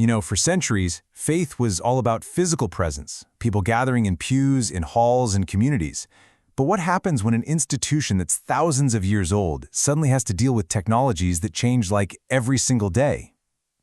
You know, for centuries, faith was all about physical presence, people gathering in pews, in halls, and communities. But what happens when an institution that's thousands of years old suddenly has to deal with technologies that change like every single day?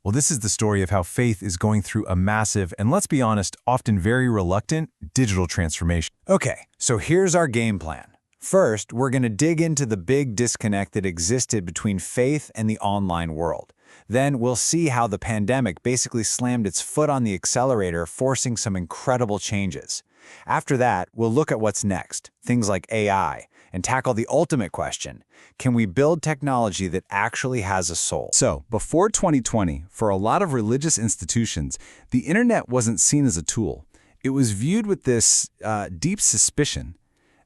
Well, this is the story of how faith is going through a massive, and let's be honest, often very reluctant, digital transformation. Okay, so here's our game plan. First, we're going to dig into the big disconnect that existed between faith and the online world. Then we'll see how the pandemic basically slammed its foot on the accelerator, forcing some incredible changes. After that, we'll look at what's next, things like AI, and tackle the ultimate question: can we build technology that actually has a soul? So, before 2020, for a lot of religious institutions, the internet wasn't seen as a tool. It was viewed with this deep suspicion.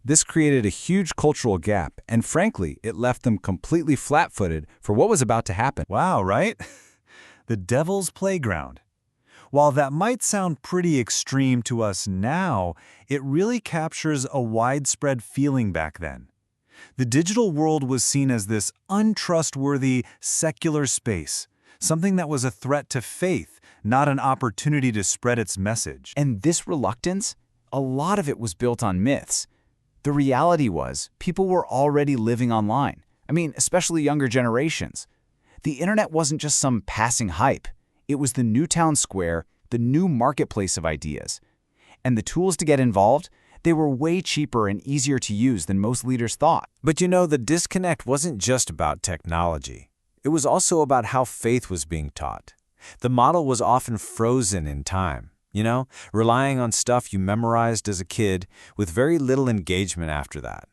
This created a huge cultural gap, and frankly, it left them completely flat-footed for what was about to happen. Wow, right? The devil's playground. While that might sound pretty extreme to us now, it really captures a widespread feeling back then. The digital world was seen as this untrustworthy, secular space, something that was a threat to faith, not an opportunity to spread its message. And this reluctance, a lot of it was built on myths. The reality was, people were already living online. I mean, especially younger generations. The internet wasn't just some passing hype. It was the new town square, the new marketplace of ideas. And the tools to get involved, they were way cheaper and easier to use than most leaders thought. But you know, the disconnect wasn't just about technology. It was also about how faith was being taught. The model was often frozen in time. You know, relying on stuff you memorized as a kid with very little engagement after that.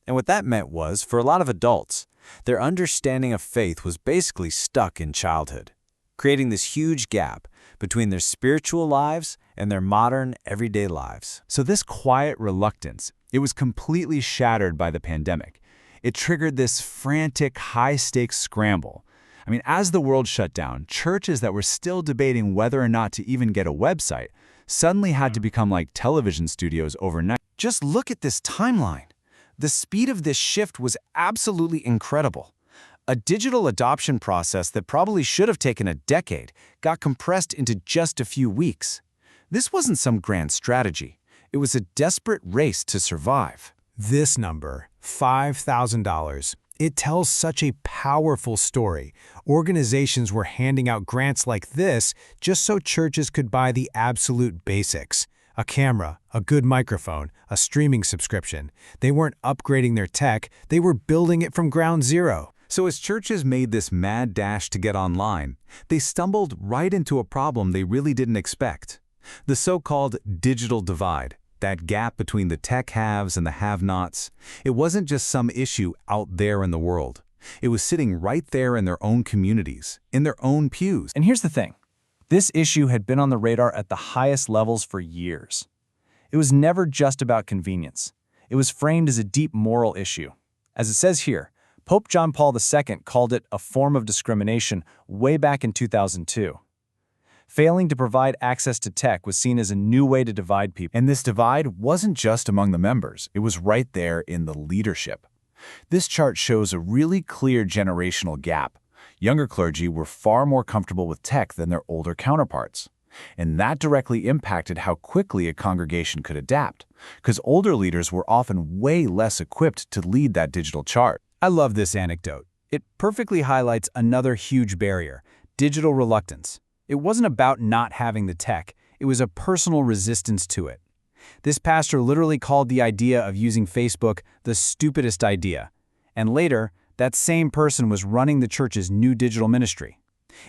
And what that meant was, for a lot of adults, their understanding of faith was basically stuck in childhood, creating this huge gap between their spiritual lives and their modern, everyday lives. So this quiet reluctance, it was completely shattered by the pandemic. It triggered this frantic, high-stakes scramble. I mean, as the world shut down, churches that were still debating whether or not to even get a website suddenly had to become like television studios overnight. Just look at this timeline. The speed of this shift was absolutely incredible. A digital adoption process that probably should have taken a decade got compressed into just a few weeks. This wasn't some grand strategy. It was a desperate race to survive. This number, $5,000, it tells such a powerful story. Organizations were handing out grants like this just so churches could buy the absolute basics. A camera, a good microphone, a streaming subscription. They weren't upgrading their tech, they were building it from ground zero. So as churches made this mad dash to get online, they stumbled right into a problem they really didn't expect. The so-called digital divide. That gap between the tech haves and the have-nots, it wasn't just some issue out there in the world. It was sitting right there in their own communities, in their own pews. And here's the thing. This issue had been on the radar at the highest levels for years. It was never just about convenience. It was framed as a deep moral issue. As it says here, Pope John Paul II called it a form of discrimination way back in 2002. Failing to provide access to tech was seen as a new way to divide people. And this divide wasn't just among the members, it was right there in the leadership. This chart shows a really clear generational gap. Younger clergy were far more comfortable with tech than their older counterparts. And that directly impacted how quickly a congregation could adapt, because older leaders were often way less equipped to lead that digital chart. I love this anecdote. It perfectly highlights another huge barrier, digital reluctance. It wasn't about not having the tech, it was a personal resistance to it. This pastor literally called the idea of using Facebook the stupidest idea. And later, that same person was running the church's new digital ministry.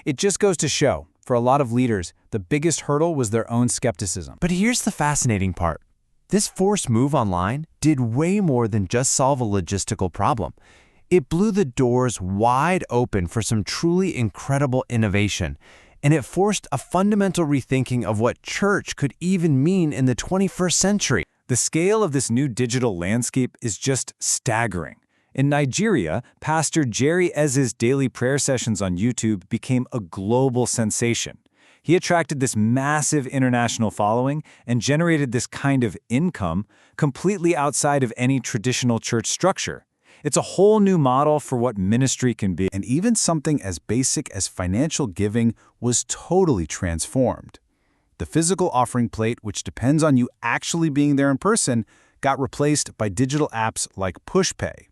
It just goes to show, for a lot of leaders, the biggest hurdle was their own skepticism. But here's the fascinating part. This forced move online did way more than just solve a logistical problem. It blew the doors wide open for some truly incredible innovation. And it forced a fundamental rethinking of what church could even mean in the 21st century. The scale of this new digital landscape is just staggering. In Nigeria, Pastor Jerry Eze's daily prayer sessions on YouTube became a global sensation. He attracted this massive international following and generated this kind of income completely outside of any traditional church structure. It's a whole new model for what ministry can be, and even something as basic as financial giving was totally transformed. The physical offering plate, which depends on you actually being there in person, got replaced by digital apps like PushPay.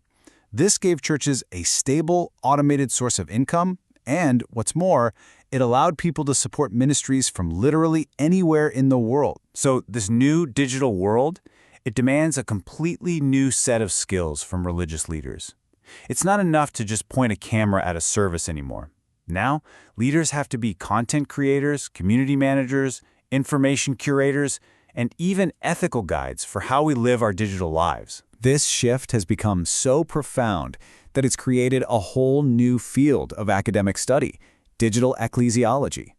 This gave churches a stable, automated source of income, and, what's more, it allowed people to support ministries from literally anywhere in the world. So this new digital world, it demands a completely new set of skills from religious leaders. It's not enough to just point a camera at a service anymore. Now, leaders have to be content creators, community managers, information curators, and even ethical guides for how we live our digital lives. This shift has become so profound that it's created a whole new field of academic study, digital ecclesiology.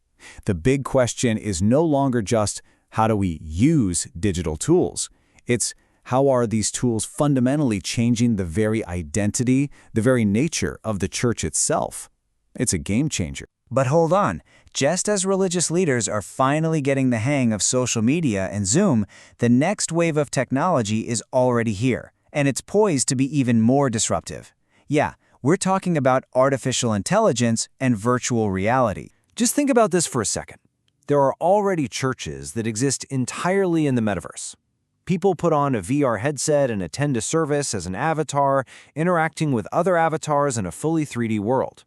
The big question is no longer just how do we use digital tools? It's how are these tools fundamentally changing the very identity, the very nature of the church itself? It's a game changer. But hold on, just as religious leaders are finally getting the hang of social media and Zoom, the next wave of technology is already here, and it's poised to be even more disruptive. Yeah, we're talking about artificial intelligence and virtual reality. Just think about this for a second. There are already churches that exist entirely in the metaverse. People put on a VR headset and attend a service as an avatar, interacting with other avatars in a fully 3D world.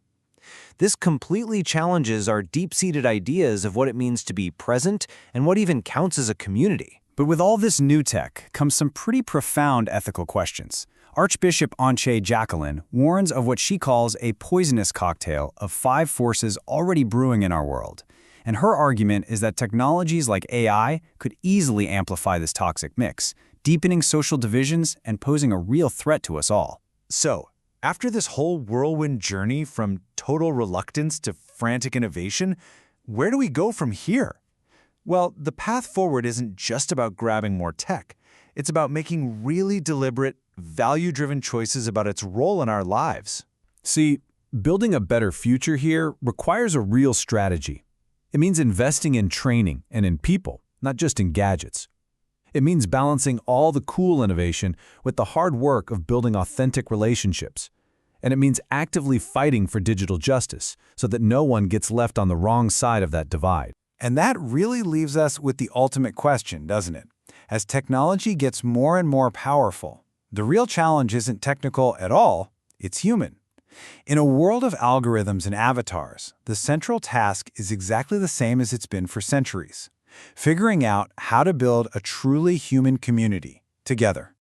This completely challenges our deep-seated ideas of what it means to be present and what even counts as a community. But with all this new tech comes some pretty profound ethical questions. Archbishop Onche Jacqueline warns of what she calls a poisonous cocktail of 5 forces already brewing in our world. And her argument is that technologies like AI could easily amplify this toxic mix, deepening social divisions and posing a real threat to us all. So, after this whole whirlwind journey from total reluctance to frantic innovation, where do we go from here? Well, the path forward isn't just about grabbing more tech. It's about making really deliberate, value-driven choices about its role in our lives. See, building a better future here requires a real strategy. It means investing in training and in people, not just in gadgets. It means balancing all the cool innovation with the hard work of building authentic relationships. And it means actively fighting for digital justice so that no one gets left on the wrong side of that divide. And that really leaves us with the ultimate question, doesn't it? As technology gets more and more powerful, the real challenge isn't technical at all, it's human. In a world of algorithms and avatars, the central task is exactly the same as it's been for centuries: figuring out how to build a truly human community together.